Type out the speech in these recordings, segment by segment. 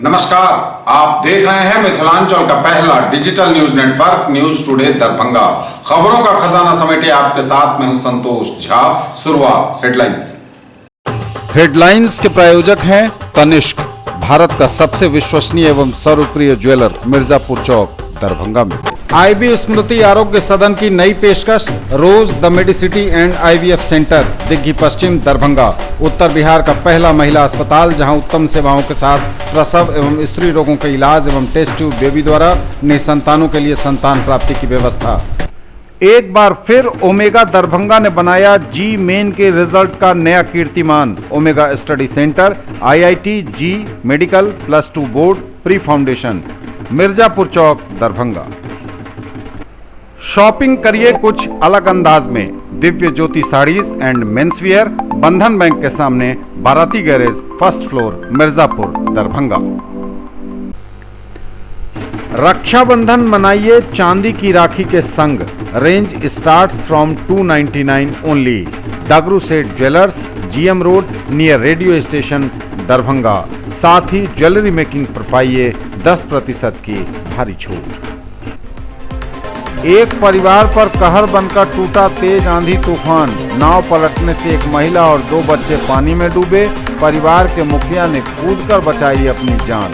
नमस्कार, आप देख रहे हैं मिथिलांचल का पहला digital news network news today Darbhanga. खबरों का खजाना समेटे आपके साथ मैं हूं संतोष झा। शुरुआत हेडलाइंस के प्रायोजक हैं तनिष्क, भारत का सबसे विश्वसनीय एवं सर्वप्रिय ज्वेलर, मिर्जापुर चौक, दरभंगा में। आईबी स्मृति आरोग्य सदन की नई पेशकश, Rose the Medicity and IVF centre, Digghi Paschim, Darbhanga. Uttar Bihar का पहला महिला अस्पताल जहां उत्तम सेवाओं के साथ प्रसव एवं स्त्री रोगों के इलाज एवं टेस्ट ट्यूब बेबी द्वारा निसंतानों के लिए संतान प्राप्ति की व्यवस्था। एक बार फिर ओमेगा दरभंगा ने बनाया जी मेन के रिजल्ट का नया कीर्तिमान। Omega study centre, IIT, JEE medical, +2 board, pre foundation, Mirzapur Chowk, Darbhanga. Shopping करिए कुछ अलग अंदाज में। दिव्य ज्योति साड़ीज एंड मेंसवियर, बंधन बैंक के सामने, Barati garage, first floor, Mirzapur, Darbhanga. Rakshabandhan मनाइए चांदी की राखी के संग। Range starts from 299 only. Dagru Seth jewellers, GM road, near radio station, Darbhanga. साथ ही ज्वेलरी मेकिंग पर पाइए 10% की भारी छूट। एक परिवार पर कहर बनकर टूटा तेज आंधी तूफान। नाव पलटने से एक महिला और 2 बच्चे पानी में डूबे। परिवार के मुखिया ने कूदकर बचाई अपनी जान।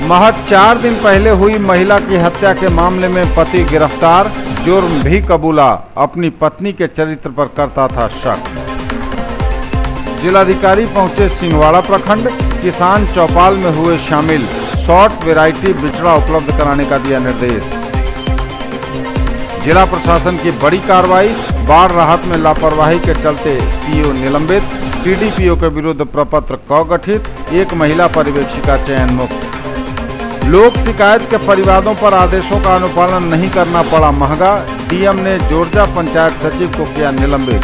महज 4 दिन पहले हुई महिला की हत्या के मामले में पति गिरफ्तार। जुर्म भी कबूला, अपनी पत्नी के चरित्र पर करता था शक। जिलाधिकारी पहुंचे सिंहवाड़ा प्रखंड, किसान चौपाल में हुए शामिल। शॉर्ट वैरायटी बिचड़ा उपलब्ध कराने का दिया निर्देश। जिला प्रशासन की बड़ी कार्रवाई, बाढ़ राहत में लापरवाही के चलते सीईओ निलंबित। सीडीपीओ के विरुद्ध प्रपत्र क गठित, एक महिला पर्यवेक्षिका चयन मुक्त। लोक शिकायत के परिवादों पर आदेशों का अनुपालन नहीं करना पड़ा महंगा। डीएम ने जोरजा पंचायत सचिव को किया निलंबित।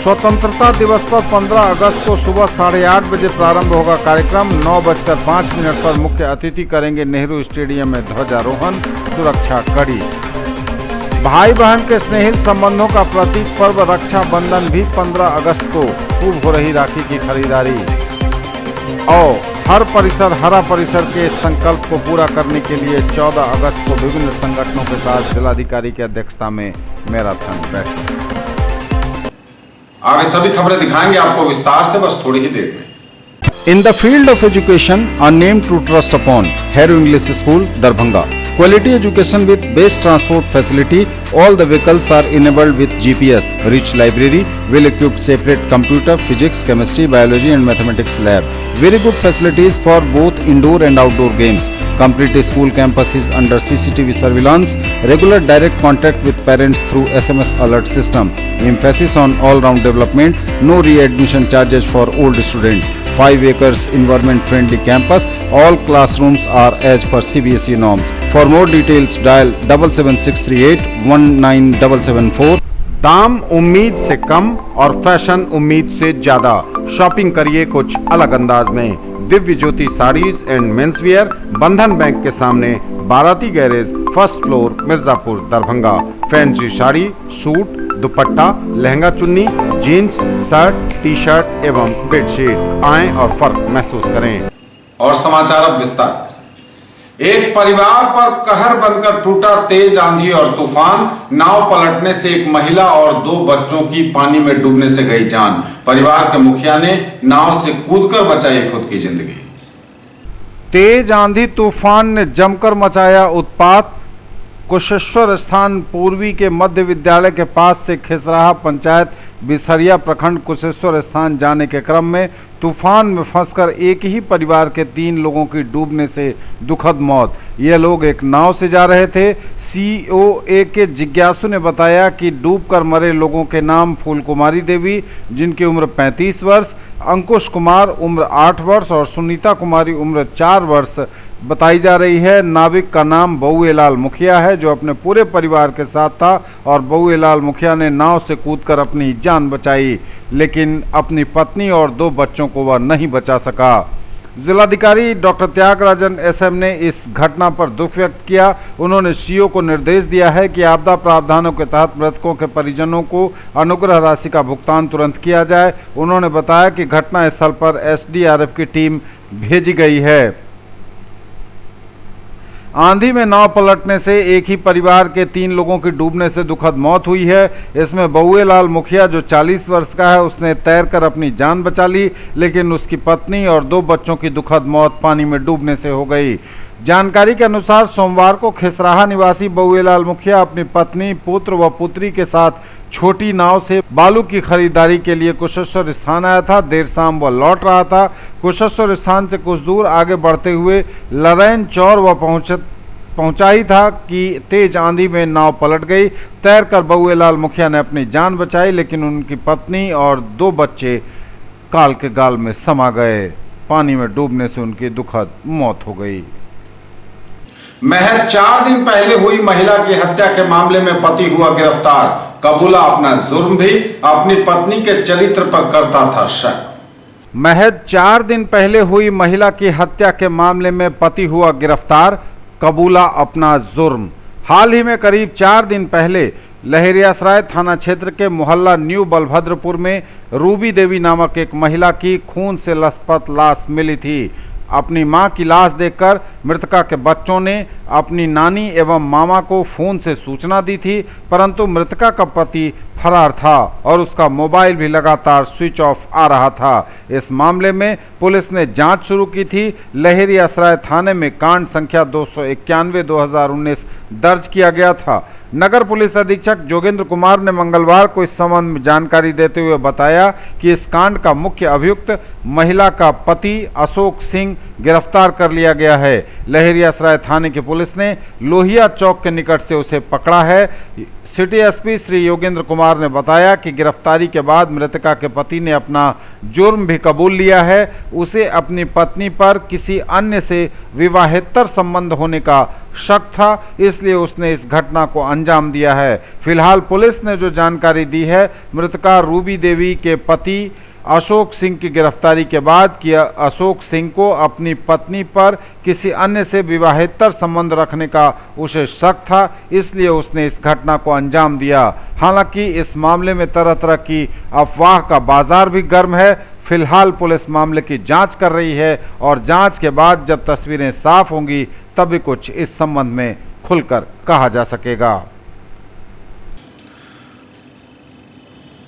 स्वतंत्रता दिवस पर 15 अगस्त को सुबह 8:30 बजे प्रारंभ होगा कार्यक्रम। 9:05 पर मुख्य अतिथि करेंगे नेहरू स्टेडियम में ध्वजारोहण, सुरक्षा कड़ी। भाई बहन के स्नेहिल संबंधों का प्रतीक पर्व रक्षाबंधन भी 15 अगस्त को खूब हो रही राखी की खरीदारी। और हर परिसर हरा परिसर के इस संकल्प को पूरा करने के लिए 14 अगस्त को विभिन्न संगठनों के साथ जिलाधिकारी की अध्यक्षता में मैराथन बैठक। आगे सभी खबरें दिखाएंगे आपको विस्तार से, बस थोड़ी ही देर में। In the field of education, a name to trust upon, Harrow English School, Darbhanga. Quality education with best transport facility. All the vehicles are enabled with GPS. Rich library, well-equipped separate computer, physics, chemistry, biology and mathematics lab. Very good facilities for both indoor and outdoor games. Complete school campus is under CCTV surveillance. Regular direct contact with parents through SMS alert system. Emphasis on all-round development. No readmission charges for old students. 5 acres environment-friendly campus. All classrooms are as per CBSE norms. For more details, dial 77638 19774। दाम उम्मीद से कम और fashion उम्मीद से ज्यादा। Shopping करिए कुछ अलग अंदाज में। दिव्य ज्योति साड़ीज एंड मेंसवियर, बंधन बैंक के सामने, Barati garage, first floor, Mirzapur, Darbhanga. Fancy sari, suit, दुपट्टा, लहंगा चुन्नी, जीन्स, शर्ट, टी शर्ट एवं बेडशीट। आएं और फर्क महसूस करें। और समाचार अब विस्तार से। एक परिवार पर कहर बनकर टूटा तेज आंधी और तूफान। नाव पलटने से एक महिला और 2 बच्चों की पानी में डूबने से गई जान। परिवार के मुखिया ने नाव से कूदकर बचाई खुद की जिंदगी। तेज आंधी तूफान ने जमकर मचाया उत्पात। कुशेश्वर स्थान पूर्वी के मध्य विद्यालय के पास से खिसराहा पंचायत बिसरिया प्रखंड कुशेश्वर स्थान जाने के क्रम में तूफान में फंसकर एक ही परिवार के 3 लोगों की डूबने से दुखद मौत। ये लोग एक नाव से जा रहे थे। सीओए के जिज्ञासु ने बताया कि डूबकर मरे लोगों के नाम फूल कुमारी देवी, जिनकी उम्र 35 वर्ष, अंकुश कुमार उम्र 8 वर्ष और सुनीता कुमारी उम्र 4 वर्ष बताई जा रही है। नाविक का नाम बउएलाल मुखिया है, जो अपने पूरे परिवार के साथ था और बउएलाल मुखिया ने नाव से कूदकर अपनी जान बचाई, लेकिन अपनी पत्नी और 2 बच्चों को वह नहीं बचा सका। जिलाधिकारी डॉक्टर त्यागराजन एसएम ने इस घटना पर दुख व्यक्त किया। उन्होंने सीईओ को निर्देश दिया है कि आपदा प्रावधानों के तहत मृतकों के परिजनों को अनुग्रह राशि का भुगतान तुरंत किया जाए। उन्होंने बताया कि घटना स्थल पर एसडीआरएफ की टीम भेजी गई है। आंधी में नाव पलटने से एक ही परिवार के 3 लोगों की डूबने से दुखद मौत हुई है। इसमें बउएलाल मुखिया जो 40 वर्ष का है, उसने तैरकर अपनी जान बचा ली, लेकिन उसकी पत्नी और 2 बच्चों की दुखद मौत पानी में डूबने से हो गई। जानकारी के अनुसार सोमवार को खिसराहा निवासी बउएलाल मुखिया अपनी पत्नी, पुत्र व पुत्री के साथ छोटी नाव से बालू की खरीदारी के लिए कुशेश्वर स्थान आया था। देर शाम वह लौट रहा था। कुशेश्वर स्थान से कुछ दूर आगे बढ़ते हुए लरैन चौर वह पहुंचा ही था कि तेज आंधी में नाव पलट गई। तैरकर बउएलाल मुखिया ने अपनी जान बचाई, लेकिन उनकी पत्नी और 2 बच्चे काल के गाल में समा गए। पानी में डूबने से उनकी दुखद मौत हो गई। महज 4 दिन पहले हुई महिला की हत्या के मामले में पति हुआ गिरफ्तार। कबूला अपना जुर्म भी, अपनी पत्नी के चरित्र पर करता था शक। महज 4 दिन पहले हुई महिला की हत्या के मामले में पति हुआ गिरफ्तार, कबूला अपना जुर्म। हाल ही में करीब 4 दिन पहले लहरियासराय थाना क्षेत्र के मोहल्ला न्यू बलभद्रपुर में रूबी देवी नामक एक महिला की खून से लथपथ लाश मिली थी। अपनी मां की लाश देखकर मृतका के बच्चों ने अपनी नानी एवं मामा को फोन से सूचना दी थी, परंतु मृतका का पति फरार था और उसका मोबाइल भी लगातार स्विच ऑफ आ रहा था। इस मामले में पुलिस ने जांच शुरू की थी। लहरियासराय थाने में कांड संख्या 291/2019 दर्ज किया गया था। नगर पुलिस अधीक्षक जोगेंद्र कुमार ने मंगलवार को इस संबंध में जानकारी देते हुए बताया कि इस कांड का मुख्य अभियुक्त महिला का पति अशोक सिंह गिरफ्तार कर लिया गया है। लहरियासराय थाने की पुलिस ने लोहिया चौक के निकट से उसे पकड़ा है। सिटी एसपी श्री योगेंद्र कुमार ने बताया कि गिरफ्तारी के बाद मृतका के पति ने अपना जुर्म भी कबूल लिया है। उसे अपनी पत्नी पर किसी अन्य से विवाहेतर संबंध होने का शक था, इसलिए उसने इस घटना को अंजाम दिया है। फिलहाल पुलिस ने जो जानकारी दी है, मृतका रूबी देवी के पति अशोक सिंह की गिरफ्तारी के बाद कि अशोक सिंह को अपनी पत्नी पर किसी अन्य से विवाहेतर संबंध रखने का उसे शक था, इसलिए उसने इस घटना को अंजाम दिया। हालांकि इस मामले में तरह तरह की अफवाह का बाजार भी गर्म है। फिलहाल पुलिस मामले की जांच कर रही है और जांच के बाद जब तस्वीरें साफ होंगी तभी कुछ इस संबंध में खुलकर कहा जा सकेगा।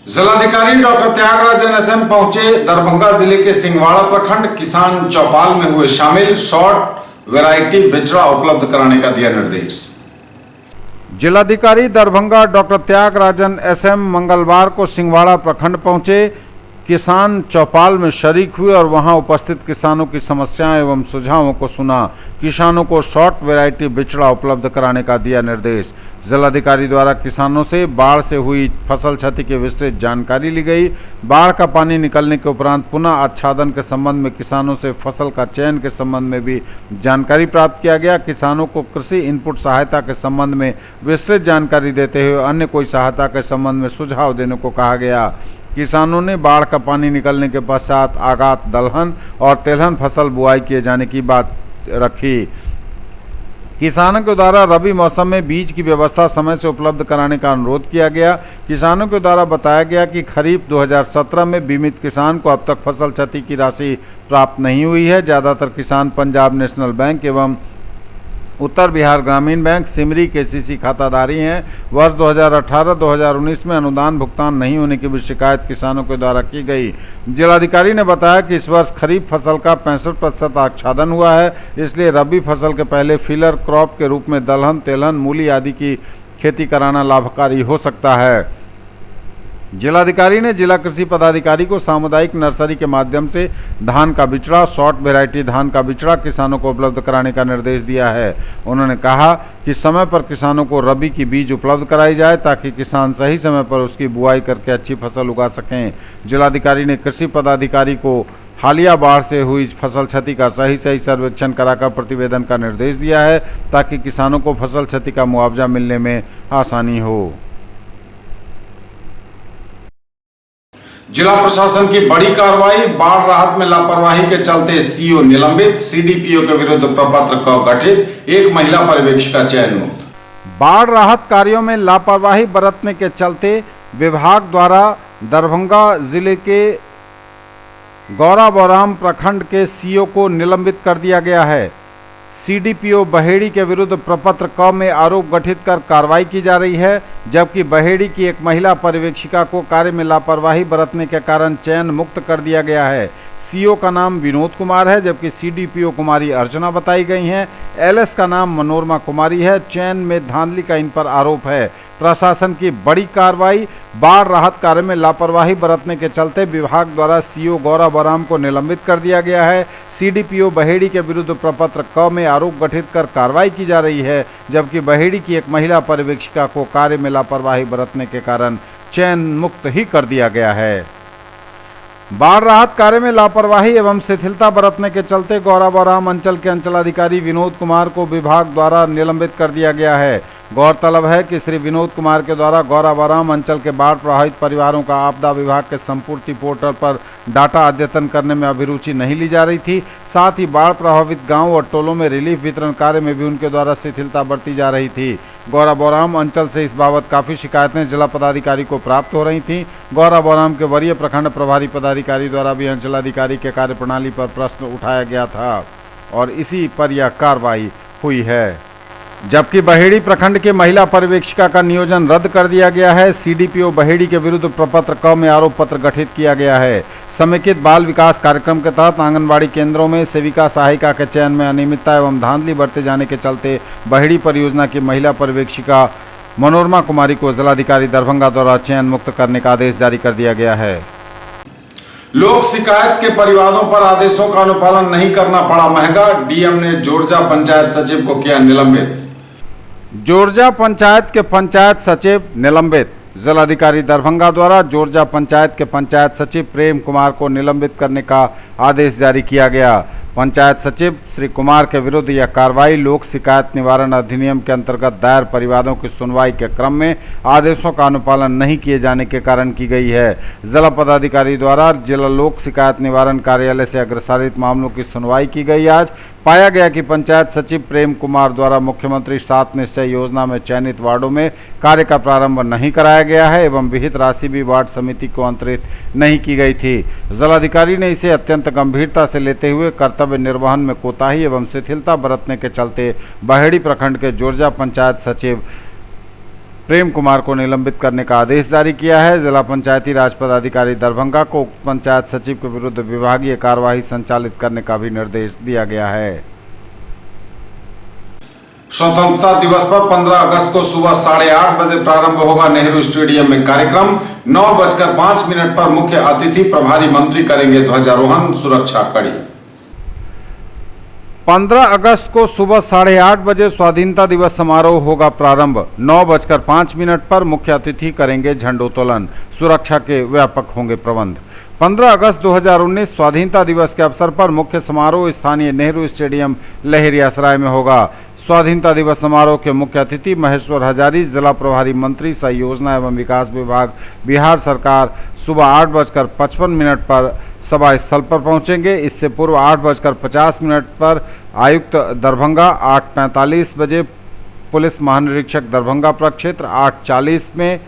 जिलाधिकारी डॉक्टर त्यागराजन एसएम पहुंचे। दरभंगा जिले के सिंहवाड़ा प्रखंड किसान चौपाल में हुए शामिल। शॉर्ट वैरायटी बिचड़ा उपलब्ध कराने का दिया निर्देश। जिलाधिकारी दरभंगा डॉक्टर त्यागराजन एसएम मंगलवार को सिंहवाड़ा प्रखंड पहुंचे, किसान चौपाल में शरीक हुए और वहां उपस्थित किसानों की समस्याएं एवं सुझावों को सुना। किसानों को शॉर्ट वैरायटी बिचड़ा उपलब्ध कराने का दिया निर्देश। जिलाधिकारी द्वारा किसानों से बाढ़ से हुई फसल क्षति की विस्तृत जानकारी ली गई। बाढ़ का पानी निकलने के उपरांत पुनः आच्छादन के संबंध में किसानों से फसल का चयन के संबंध में भी जानकारी प्राप्त किया गया। किसानों को कृषि इनपुट सहायता के संबंध में विस्तृत जानकारी देते हुए अन्य कोई सहायता के संबंध में सुझाव देने को कहा गया। किसानों ने बाढ़ का पानी निकलने के पश्चात आगात दलहन और तेलहन फसल बुआई किए जाने की बात रखी। किसानों के द्वारा रबी मौसम में बीज की व्यवस्था समय से उपलब्ध कराने का अनुरोध किया गया। किसानों के द्वारा बताया गया कि खरीफ 2017 में बीमित किसान को अब तक फसल क्षति की राशि प्राप्त नहीं हुई है। ज़्यादातर किसान पंजाब नेशनल बैंक एवं उत्तर बिहार ग्रामीण बैंक सिमरी केसीसी खाताधारी हैं। वर्ष 2018-2019 में अनुदान भुगतान नहीं होने की भी शिकायत किसानों के द्वारा की गई। जिलाधिकारी ने बताया कि इस वर्ष खरीफ फसल का 65% आच्छादन हुआ है, इसलिए रबी फसल के पहले फिलर क्रॉप के रूप में दलहन, तेलहन, मूली आदि की खेती कराना लाभकारी हो सकता है। जिलाधिकारी ने जिला कृषि पदाधिकारी को सामुदायिक नर्सरी के माध्यम से धान का बिचड़ा, शॉर्ट वैरायटी धान का बिचड़ा किसानों को उपलब्ध कराने का निर्देश दिया है। उन्होंने कहा कि समय पर किसानों को रबी की बीज उपलब्ध कराई जाए ताकि किसान सही समय पर उसकी बुआई करके अच्छी फसल उगा सकें। जिलाधिकारी ने कृषि पदाधिकारी को हालिया बाढ़ से हुई फसल क्षति का सही सर्वेक्षण कराकर प्रतिवेदन का निर्देश दिया है ताकि किसानों को फसल क्षति का मुआवजा मिलने में आसानी हो। जिला प्रशासन की बड़ी कार्रवाई। बाढ़ राहत में लापरवाही के चलते सीओ निलंबित, सीडीपीओ के विरुद्ध प्रपत्र का गठित, एक महिला पर्यवेक्षिका चयन मुक्त। बाढ़ राहत कार्यों में लापरवाही बरतने के चलते विभाग द्वारा दरभंगा जिले के गौराबौराम प्रखंड के सीओ को निलंबित कर दिया गया है। सीडीपीओ बहेड़ी के विरुद्ध प्रपत्र क में आरोप गठित कर कार्रवाई की जा रही है, जबकि बहेड़ी की एक महिला पर्यवेक्षिका को कार्य में लापरवाही बरतने के कारण चयन मुक्त कर दिया गया है। सीओ का नाम विनोद कुमार है, जबकि सीडीपीओ कुमारी अर्चना बताई गई हैं। एलएस का नाम मनोरमा कुमारी है। चयन में धांधली का इन पर आरोप है। प्रशासन की बड़ी कार्रवाई। बाढ़ राहत कार्य में लापरवाही बरतने के चलते विभाग द्वारा सीओ गौराबौराम को निलंबित कर दिया गया है। सीडीपीओ बहेड़ी के विरुद्ध प्रपत्र क में आरोप गठित कर कार्रवाई की जा रही है, जबकि बहेड़ी की एक महिला पर्यवेक्षिका को कार्य में लापरवाही बरतने के कारण चयन मुक्त ही कर दिया गया है। बाढ़ राहत कार्य में लापरवाही एवं शिथिलता बरतने के चलते गौराबौराम अंचल के अंचलाधिकारी विनोद कुमार को विभाग द्वारा निलंबित कर दिया गया है। गौरतलब है कि श्री विनोद कुमार के द्वारा गौराबौराम अंचल के बाढ़ प्रभावित परिवारों का आपदा विभाग के संपूर्ण पोर्टल पर डाटा अद्यतन करने में अभिरुचि नहीं ली जा रही थी। साथ ही बाढ़ प्रभावित गांव और टोलों में रिलीफ वितरण कार्य में भी उनके द्वारा शिथिलता बरती जा रही थी। गौराबौराम अंचल से इस बाबत काफ़ी शिकायतें जिला पदाधिकारी को प्राप्त हो रही थीं। गौराबौराम के वरीय प्रखंड प्रभारी पदाधिकारी द्वारा भी अंचलाधिकारी के कार्यप्रणाली पर प्रश्न उठाया गया था और इसी पर यह कार्रवाई हुई है। जबकि बहेड़ी प्रखंड के महिला पर्यवेक्षिका का नियोजन रद्द कर दिया गया है। सीडीपीओ बहेड़ी के विरुद्ध प्रपत्र क में आरोप पत्र गठित किया गया है। समेकित बाल विकास कार्यक्रम के तहत आंगनबाड़ी केंद्रों में सेविका सहायिका के चयन में अनियमितता एवं धांधली बरते जाने के चलते बहेड़ी परियोजना की महिला पर्यवेक्षिका मनोरमा कुमारी को जिलाधिकारी दरभंगा द्वारा चयन मुक्त करने का आदेश जारी कर दिया गया है। लोक शिकायत के परिवारों पर आदेशों का अनुपालन नहीं करना पड़ा महंगा। डीएम ने जोरजा पंचायत सचिव को किया निलंबित। जोरजा पंचायत के पंचायत सचिव निलंबित। जिलाधिकारी दरभंगा द्वारा जोरजा पंचायत के पंचायत सचिव प्रेम कुमार को निलंबित करने का आदेश जारी किया गया। पंचायत सचिव श्री कुमार के विरुद्ध यह कार्रवाई लोक शिकायत निवारण अधिनियम के अंतर्गत दायर परिवादों की सुनवाई के क्रम में आदेशों का अनुपालन नहीं किए जाने के कारण की गई है। जिला पदाधिकारी द्वारा जिला लोक शिकायत निवारण कार्यालय से अग्रसारित मामलों की सुनवाई की गई। आज पाया गया कि पंचायत सचिव प्रेम कुमार द्वारा मुख्यमंत्री 7 निश्चय योजना में चयनित वार्डों में कार्य का प्रारंभ नहीं कराया गया है एवं विहित राशि भी वार्ड समिति को अंतरित नहीं की गई थी। जिलाधिकारी ने इसे अत्यंत गंभीरता से लेते हुए कर्तव्य निर्वहन में कोताही एवं शिथिलता बरतने के चलते बहेड़ी प्रखंड के जोरजा पंचायत सचिव प्रेम कुमार को निलंबित करने का आदेश जारी किया है। जिला पंचायती राज पदाधिकारी दरभंगा को उक्त पंचायत सचिव के विरुद्ध विभागीय कार्यवाही संचालित करने का भी निर्देश दिया गया है। स्वतंत्रता दिवस पर 15 अगस्त को सुबह 8:30 बजे प्रारंभ होगा नेहरू स्टेडियम में कार्यक्रम। 9:05 पर मुख्य अतिथि प्रभारी मंत्री करेंगे ध्वजारोहण। सुरक्षा कड़ी। 15 अगस्त को सुबह 8:30 बजे स्वाधीनता दिवस समारोह होगा प्रारंभ। 9:05 पर मुख्य अतिथि करेंगे झंडोत्तोलन। सुरक्षा के व्यापक होंगे प्रबंध। 15 अगस्त 2019 स्वाधीनता दिवस के अवसर पर मुख्य समारोह स्थानीय नेहरू स्टेडियम लहेरियासराय में होगा। स्वाधीनता दिवस समारोह के मुख्य अतिथि महेश्वर हजारी, जिला प्रभारी मंत्री सह योजना एवं विकास विभाग, बिहार सरकार, सुबह 8:55 पर सभा स्थल पर पहुंचेंगे। इससे पूर्व 8:50 पर आयुक्त दरभंगा, 8:45 बजे पुलिस महानिरीक्षक दरभंगा प्रक्षेत्र, 8:40 में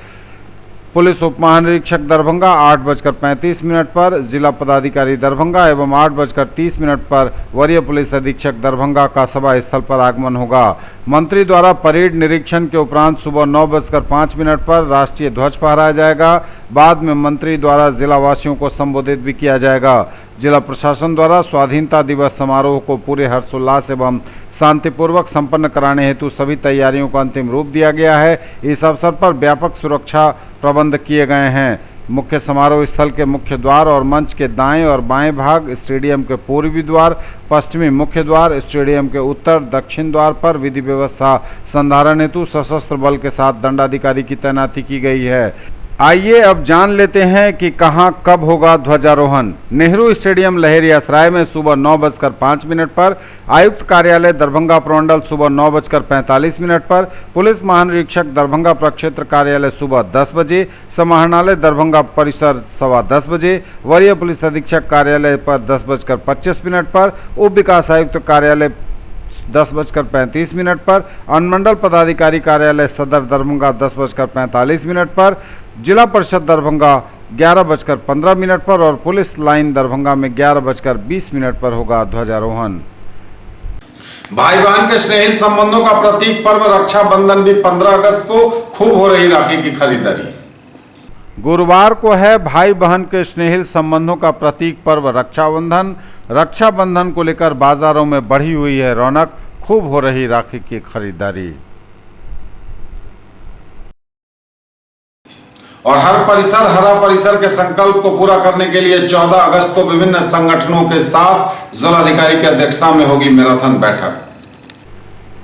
पुलिस उप महानिरीक्षक दरभंगा, 8:35 पर जिला पदाधिकारी दरभंगा एवं 8:30 पर वरीय पुलिस अधीक्षक दरभंगा का सभा स्थल पर आगमन होगा। मंत्री द्वारा परेड निरीक्षण के उपरांत सुबह 9:05 पर राष्ट्रीय ध्वज फहराया जाएगा। बाद में मंत्री द्वारा जिला वासियों को संबोधित भी किया जाएगा। जिला प्रशासन द्वारा स्वाधीनता दिवस समारोह को पूरे हर्षोल्लास एवं शांतिपूर्वक संपन्न कराने हेतु सभी तैयारियों को अंतिम रूप दिया गया है। इस अवसर पर व्यापक सुरक्षा प्रबंध किए गए हैं। मुख्य समारोह स्थल के मुख्य द्वार और मंच के दाएं और बाएं भाग, स्टेडियम के पूर्वी द्वार, पश्चिमी मुख्य द्वार, स्टेडियम के उत्तर दक्षिण द्वार पर विधि व्यवस्था संधारण हेतु सशस्त्र बल के साथ दंडाधिकारी की तैनाती की गई है। आइए अब जान लेते हैं कि कहां कब होगा ध्वजारोहण। नेहरू स्टेडियम लहेरियासराय में सुबह 9:05 पर, आयुक्त कार्यालय दरभंगा प्रमंडल सुबह 9:45 पर, पुलिस महानिरीक्षक दरभंगा प्रक्षेत्र कार्यालय सुबह 10 बजे, समाहरणालय दरभंगा परिसर 10:15 बजे, वरीय पुलिस अधीक्षक कार्यालय पर 10:25 पर, उप विकास आयुक्त कार्यालय 10:35 पर, अनुमंडल पदाधिकारी कार्यालय सदर दरभंगा 10:45 पर, जिला परिषद दरभंगा 11:15 पर और पुलिस लाइन दरभंगा में 11:20 पर होगा ध्वजारोहण। भाई बहन के स्नेहित संबंधों का प्रतीक पर्व रक्षाबंधन भी 15 अगस्त को खूब हो रही राखी की खरीदारी। गुरुवार को है भाई बहन के स्नेहित संबंधों का प्रतीक पर्व रक्षाबंधन। रक्षाबंधन को लेकर बाजारों में बढ़ी हुई है रौनक, खूब हो रही राखी की खरीदारी। और हरा परिसर के संकल्प को पूरा करने के लिए 14 अगस्त को विभिन्न संगठनों के साथ जिलाधिकारी की अध्यक्षता में होगी मैराथन बैठक।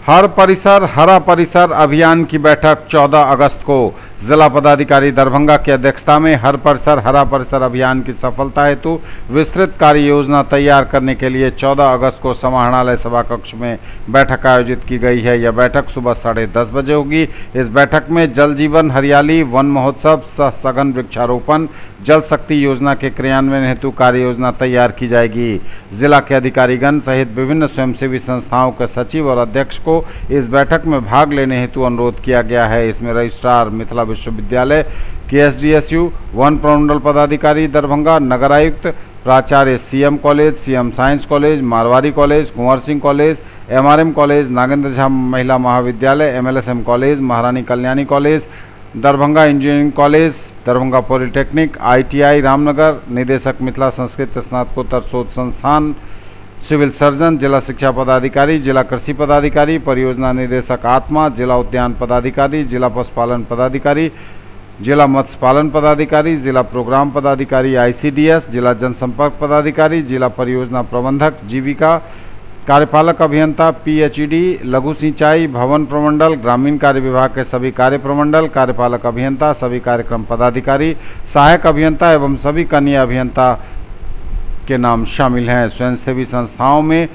हरा परिसर अभियान की बैठक 14 अगस्त को जिला पदाधिकारी दरभंगा की अध्यक्षता में हरा परिसर अभियान की सफलता हेतु विस्तृत कार्य योजना तैयार करने के लिए 14 अगस्त को समाहरणालय सभा कक्ष में बैठक आयोजित की गई है। यह बैठक सुबह 10:30 बजे होगी। इस बैठक में जल जीवन हरियाली, वन महोत्सव सह सघन वृक्षारोपण, जल शक्ति योजना के क्रियान्वयन हेतु कार्य योजना तैयार की जाएगी। जिला के अधिकारीगण सहित विभिन्न स्वयंसेवी संस्थाओं के सचिव और अध्यक्ष को इस बैठक में भाग लेने हेतु अनुरोध किया गया है। इसमें रजिस्ट्रार मिथिला विश्वविद्यालय, KSDSU, वन प्रमंडल पदाधिकारी दरभंगा, नगर आयुक्त, प्राचार्य CM college, CM science college, Marwari college, Kunwar Singh college, MRM college, Nagendra Jha Mahila Mahavidyalaya, MLSM college, Maharani Kalyani college, Darbhanga engineering college, Darbhanga polytechnic, ITI Ramnagar, निदेशक मिथिला संस्कृत स्नातकोत्तर शोध संस्थान, सिविल सर्जन, जिला शिक्षा पदाधिकारी, जिला कृषि पदाधिकारी, परियोजना निदेशक आत्मा, जिला उद्यान पदाधिकारी, जिला पशुपालन पदाधिकारी, जिला मत्स्य पालन पदाधिकारी, जिला प्रोग्राम पदाधिकारी ICDS, जिला जनसंपर्क पदाधिकारी, जिला परियोजना प्रबंधक जीविका, कार्यपालक अभियंता PHED, लघु सिंचाई, भवन प्रमंडल, ग्रामीण कार्य विभाग के सभी कार्य प्रमंडल, कार्यपालक अभियंता, सभी कार्यक्रम पदाधिकारी, सहायक अभियंता एवं सभी कनीय अभियंता के नाम शामिल हैं। स्वयंसेवी संस्थाओं में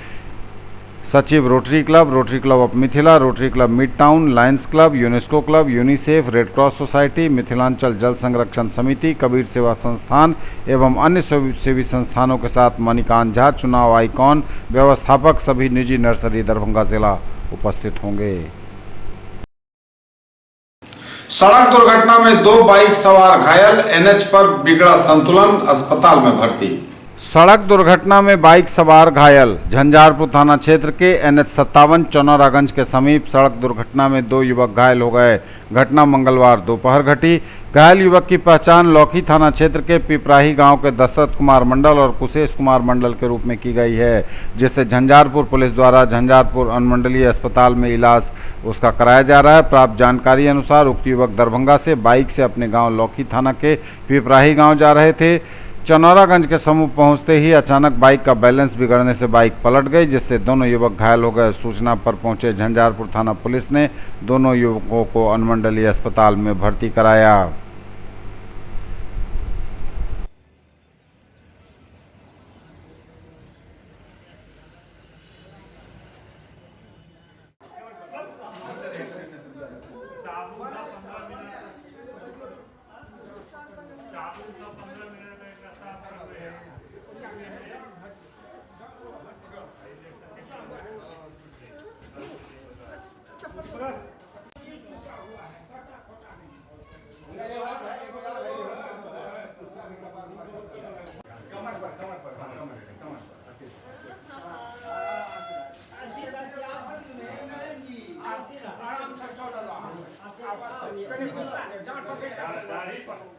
सचिव rotary club of Mithila, rotary club mid town, Lions club, UNESCO club, UNICEF, red cross society, Mithilanchal जल संरक्षण समिति, कबीर सेवा संस्थान एवं अन्य स्वयंसेवी संस्थानों के साथ मणिकांत झा, चुनाव आइकॉन, व्यवस्थापक, सभी निजी नर्सरी दरभंगा जिला उपस्थित होंगे। सड़क दुर्घटना में 2 बाइक सवार घायल, NH पर बिगड़ा संतुलन, अस्पताल में भर्ती। सड़क दुर्घटना में बाइक सवार घायल। झंझारपुर थाना क्षेत्र के NH 57 चनौरागंज के समीप सड़क दुर्घटना में 2 युवक घायल हो गए। घटना मंगलवार दोपहर घटी। घायल युवक की पहचान लौकी थाना क्षेत्र के पिपराही गांव के दशरथ कुमार मंडल और कुशेष कुमार मंडल के रूप में की गई है, जिसे झंझारपुर पुलिस द्वारा झंझारपुर अनुमंडलीय अस्पताल में इलाज उसका कराया जा रहा है। प्राप्त जानकारी अनुसार उक्त युवक दरभंगा से बाइक से अपने गाँव लौकी थाना के पिपराही गाँव जा रहे थे। चनौरागंज के समीप पहुंचते ही अचानक बाइक का बैलेंस बिगड़ने से बाइक पलट गई, जिससे दोनों युवक घायल हो गए। सूचना पर पहुंचे झंझारपुर थाना पुलिस ने दोनों युवकों को अनुमंडलीय अस्पताल में भर्ती कराया।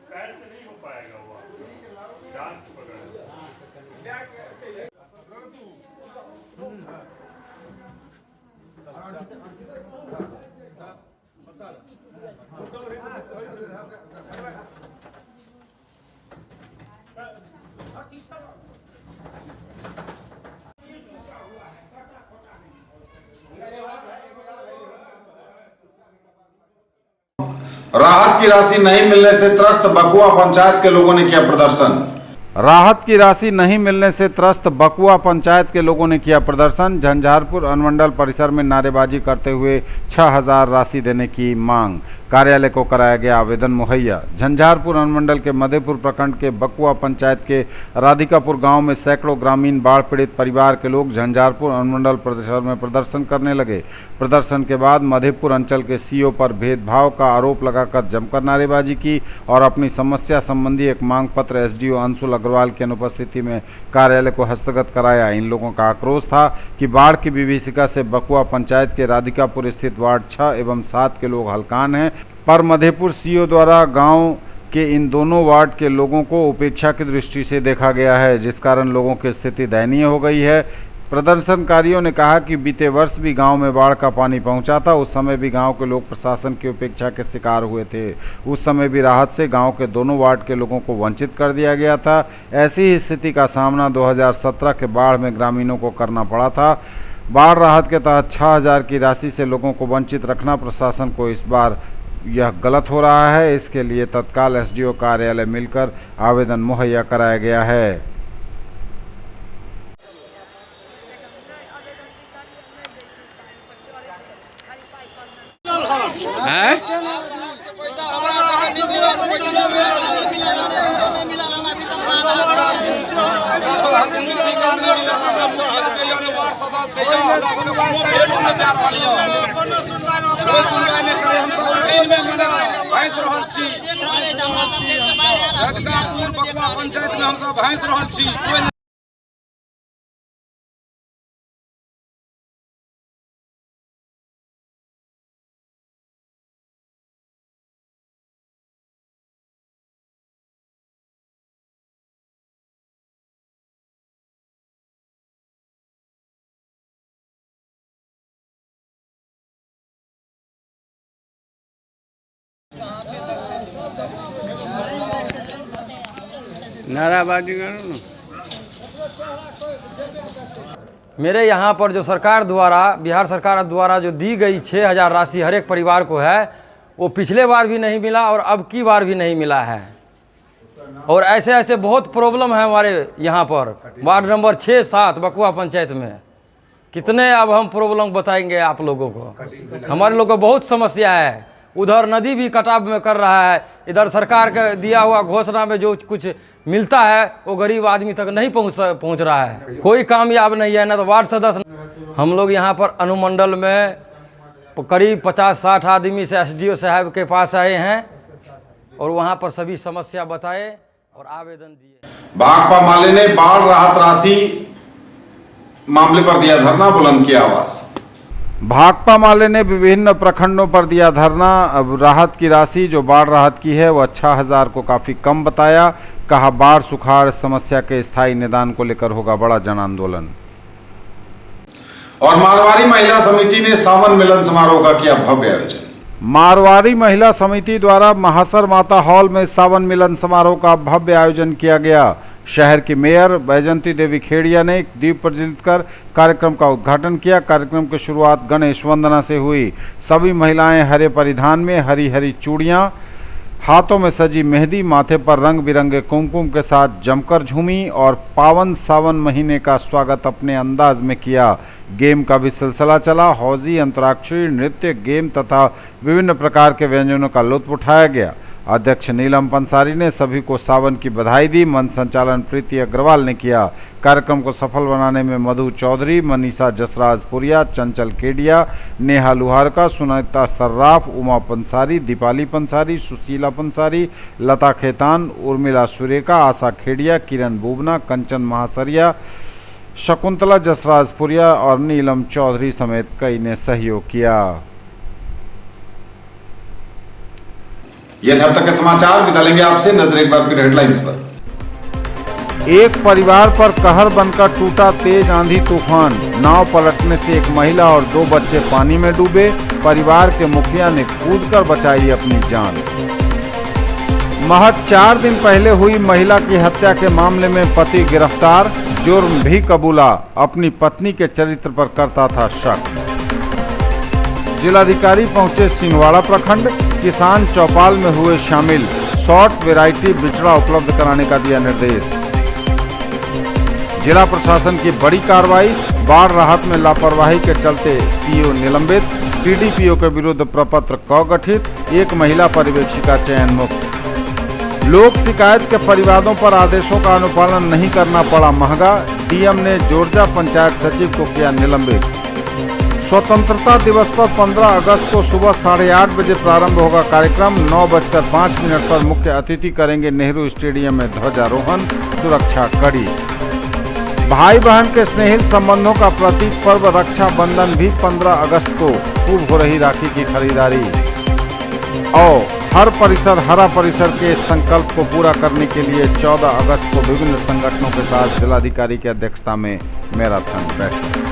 पैर से नहीं हो पाएगा वो, डांस पकड़। राहत की राशि नहीं मिलने से त्रस्त बकुआ पंचायत के लोगों ने किया प्रदर्शन। राहत की राशि नहीं मिलने से त्रस्त बकुआ पंचायत के लोगों ने किया प्रदर्शन। झंझारपुर अनुमंडल परिसर में नारेबाजी करते हुए 6000 राशि देने की मांग। कार्यालय को कराया गया आवेदन मुहैया। झंझारपुर अनुमंडल के मधेपुर प्रखंड के बकुआ पंचायत के राधिकापुर गांव में सैकड़ों ग्रामीण बाढ़ पीड़ित परिवार के लोग झंझारपुर अनुमंडल परिसर में प्रदर्शन करने लगे। प्रदर्शन के बाद मधेपुर अंचल के सीओ पर भेदभाव का आरोप लगाकर जमकर नारेबाजी की और अपनी समस्या संबंधी एक मांग पत्र एसडीओ अंशुल अग्रवाल की अनुपस्थिति में कार्यालय को हस्तगत कराया। इन लोगों का आक्रोश था कि बाढ़ की विभीषिका से बकुआ पंचायत के राधिकापुर स्थित वार्ड 6 एवं 7 के लोग हलकान हैं, पर मधेपुर सीओ द्वारा गांव के इन दोनों वार्ड के लोगों को उपेक्षा की दृष्टि से देखा गया है, जिस कारण लोगों की स्थिति दयनीय हो गई है। प्रदर्शनकारियों ने कहा कि बीते वर्ष भी गांव में बाढ़ का पानी पहुंचा था, उस समय भी गांव के लोग प्रशासन की उपेक्षा के शिकार हुए थे। उस समय भी राहत से गांव के दोनों वार्ड के लोगों को वंचित कर दिया गया था। ऐसी ही स्थिति का सामना 2017 के बाढ़ में ग्रामीणों को करना पड़ा था। बाढ़ राहत के तहत 6000 की राशि से लोगों को वंचित रखना प्रशासन को इस बार यह गलत हो रहा है। इसके लिए तत्काल एसडीओ कार्यालय मिलकर आवेदन मुहैया कराया गया है। पंचायत में हम सब भैंस रहल छी। नाराबाजी करो ना। मेरे यहाँ पर जो सरकार द्वारा, बिहार सरकार द्वारा जो दी गई 6000 राशि हर एक परिवार को है, वो पिछले बार भी नहीं मिला और अब की बार भी नहीं मिला है। और ऐसे ऐसे बहुत प्रॉब्लम है हमारे यहाँ पर वार्ड नंबर 6, 7 बकुआ पंचायत में। कितने अब हम प्रॉब्लम बताएंगे आप लोगों को। हमारे लोगों को बहुत समस्या है। उधर नदी भी कटाव में कर रहा है, इधर सरकार का दिया हुआ घोषणा में जो कुछ मिलता है वो गरीब आदमी तक नहीं पहुंच रहा है। कोई कामयाब नहीं है। ना तो वार्ड सदस्य, हम लोग यहाँ पर अनुमंडल में करीब 50-60 आदमी से एसडीओ साहब के पास आए हैं और वहाँ पर सभी समस्या बताए और आवेदन दिए। भाकपा माले ने बाढ़ राहत राशि मामले पर दिया धरना, बुलंद की आवाज। भाकपा माले ने विभिन्न प्रखंडों पर दिया धरना। अब राहत की राशि जो बाढ़ राहत की है वह 6000 को काफ़ी कम बताया। कहा बाढ़ सुखाड़ समस्या के स्थायी निदान को लेकर होगा बड़ा जन आंदोलन। और मारवाड़ी महिला समिति ने सावन मिलन समारोह का किया भव्य आयोजन। मारवाड़ी महिला समिति द्वारा महासर माता हॉल में सावन मिलन समारोह का भव्य आयोजन किया गया। शहर की मेयर बैजंती देवी खेड़िया ने दीप प्रज्वलित कर कार्यक्रम का उद्घाटन किया। कार्यक्रम की शुरुआत गणेश वंदना से हुई। सभी महिलाएं हरे परिधान में हरी हरी चूड़ियां, हाथों में सजी मेहंदी, माथे पर रंग बिरंगे कुमकुम के साथ जमकर झूमी और पावन सावन महीने का स्वागत अपने अंदाज में किया। गेम का भी सिलसिला चला। हौजी, अंतराक्षरी, नृत्य, गेम तथा विभिन्न प्रकार के व्यंजनों का लुत्फ उठाया गया। अध्यक्ष नीलम पंसारी ने सभी को सावन की बधाई दी। मंच संचालन प्रीति अग्रवाल ने किया। कार्यक्रम को सफल बनाने में मधु चौधरी, मनीषा जसराजपुरिया, चंचल केडिया, नेहा लुहारका, सुनीता सर्राफ, उमा पंसारी, दीपाली पंसारी, सुशीला पंसारी, लता खेतान, उर्मिला सुरेका, आशा खेड़िया, किरण बुबना, कंचन महासरिया, शकुंतला जसराजपुरिया और नीलम चौधरी समेत कई ने सहयोग किया। ये अब तक के समाचार। विदा लेंगे आपसे, नजर एक बार फिर हेडलाइंस पर। एक परिवार पर कहर बनकर टूटा तेज आंधी तूफान। नाव पलटने से एक महिला और 2 बच्चे पानी में डूबे। परिवार के मुखिया ने कूदकर बचाई अपनी जान। महज 4 दिन पहले हुई महिला की हत्या के मामले में पति गिरफ्तार। जुर्म भी कबूला। अपनी पत्नी के चरित्र पर करता था शक। जिलाधिकारी पहुंचे सिंहवाड़ा प्रखंड। किसान चौपाल में हुए शामिल। शॉर्ट वैरायटी बिचड़ा उपलब्ध कराने का दिया निर्देश। जिला प्रशासन की बड़ी कार्रवाई। बाढ़ राहत में लापरवाही के चलते सीईओ निलंबित, सीडीपीओ के विरुद्ध प्रपत्र क गठित, 1 महिला पर्यवेक्षिका चयन मुक्त। लोक शिकायत के परिवादों पर आदेशों का अनुपालन नहीं करना पड़ा महंगा, डीएम ने जोरजा पंचायत सचिव को किया निलंबित। स्वतंत्रता दिवस पर 15 अगस्त को सुबह 8:30 बजे प्रारंभ होगा कार्यक्रम। 9:05 पर मुख्य अतिथि करेंगे नेहरू स्टेडियम में ध्वजारोहण, सुरक्षा कड़ी। भाई बहन के स्नेहिल संबंधों का प्रतीक पर्व रक्षाबंधन भी 15 अगस्त को खूब हो रही राखी की खरीदारी। और हर परिसर हरा परिसर के इस संकल्प को पूरा करने के लिए 14 अगस्त को विभिन्न संगठनों के साथ जिलाधिकारी की अध्यक्षता में मैराथन बैठक।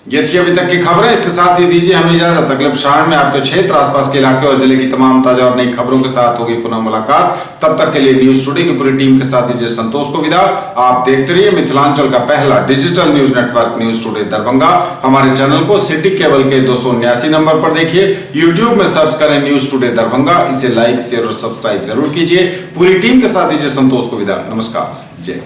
ये थी अभी तक की खबरें। इसके साथ ही दीजिए हमें इजाजत। अगले प्रसारण में आपके क्षेत्र, आसपास के इलाके और जिले की तमाम ताजा और नई खबरों के साथ होगी पुनः मुलाकात। तब तक के लिए न्यूज टुडे की पूरी टीम के साथ दीजिए संतोष को विदा। आप देखते रहिए मिथिलांचल का पहला digital news network news today Darbhanga. हमारे चैनल को सिटी केबल के 279 नंबर पर देखिए। यूट्यूब में सर्च करें न्यूज टुडे दरभंगा। इसे लाइक, शेयर और सब्सक्राइब जरूर कीजिए। पूरी टीम के साथ दीजिए संतोष को विदा। नमस्कार, जय।